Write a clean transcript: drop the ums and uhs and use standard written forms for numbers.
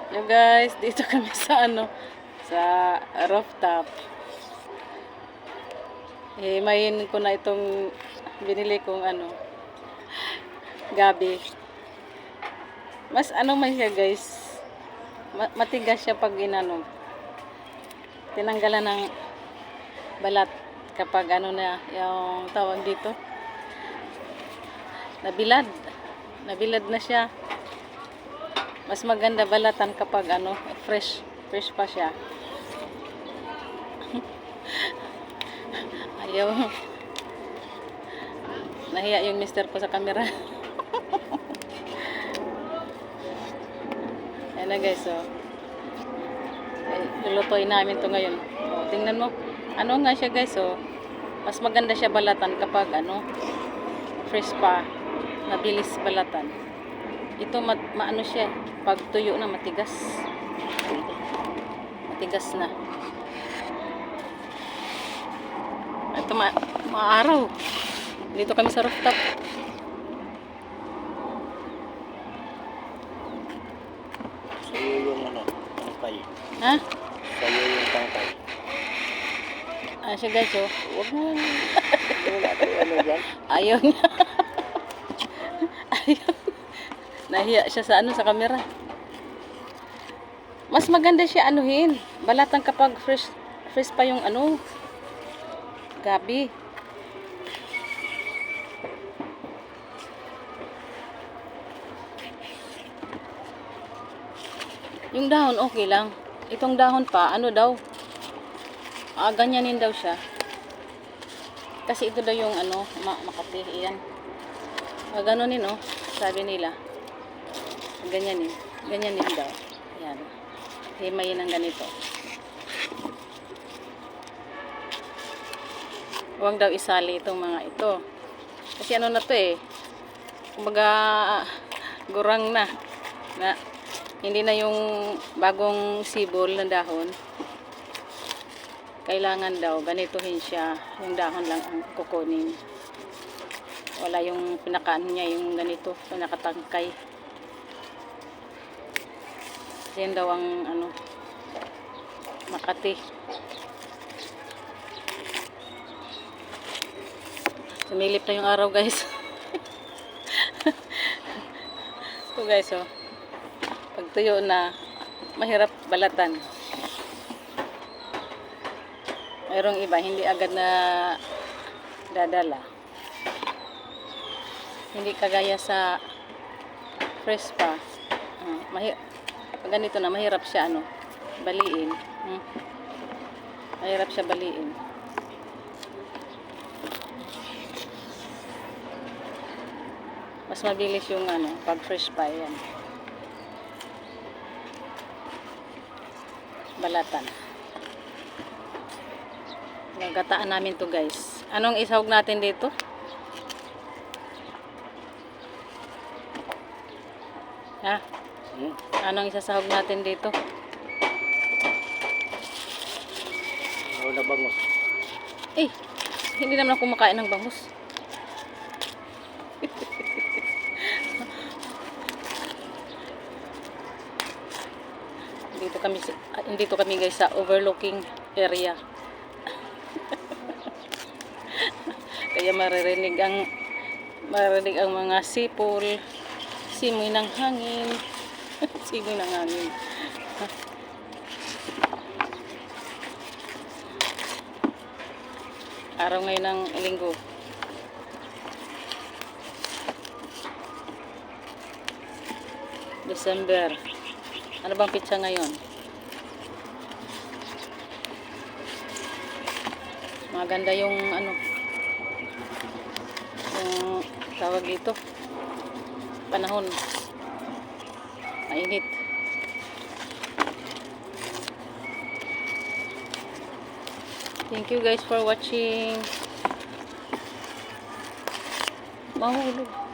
Yo guys, dito kami sa sa rooftop. Himayin ko na itong binili kong gabi. Mas man siya guys. Matigas siya pag tinanggalan ng balat kapag na yung tawag dito. Nabilad na siya. Mas maganda balatan kapag fresh pa siya. Ayaw. Nahiya yung mister ko sa camera. Ayan na guys, lulutuin namin to ngayon. Tingnan mo. Ano nga siya guys, mas maganda siya balatan kapag fresh pa. Mabilis balatan. Ito maano siya, pag tuyo na matigas na. Ito maaraw. Dito kami sa rooftop. Sa'yo yung tangkay. Ha? Sa'yo yung tangkay. Siya guys, wag mo. Dyan? Ayaw niya. Ayaw. Nahiya siya sa camera. Mas maganda siya balatan kapag fresh pa yung gabi. Yung dahon okay lang. Itong dahon pa daw? Ganyanin daw siya. Kasi ito daw yung Makati. Iyan. Ganonin sabi nila. Ganyanin daw. Yan. Himayin ng ganito. Huwag daw isali itong mga ito. Kasi na to kumbaga gurang na hindi na yung bagong sibol na dahon. Kailangan daw ganituhin siya. Yung dahon lang ang kukunin. Wala yung pinakaano niya, yung ganito, pinakatangkay. Yan daw ang Makati. Sumilip na yung araw guys. Ito guys pag tuyo na mahirap balatan. Mayroong iba hindi agad na dadala. Hindi kagaya sa fresh pa. Pag ganito na mahirap siya baliin. Mahirap siya baliin. Mas mabilis yung pag fresh pa yan. Balatan. Nagataan namin to guys. Anong isahog natin dito? Ha? Anong isasahog natin dito? Wala bangus. Hindi naman ako kumakain ng bangus. Dito kami guys sa overlooking area. Kaya maririnig ang mga sipol, simoy ng hangin. Simoy ng hangin. Araw ngayon ng linggo. December. Ano bang pitsa ngayon? Maganda yung yung tawag dito. Panahon. Mainit. Thank you guys for watching. Mahulog.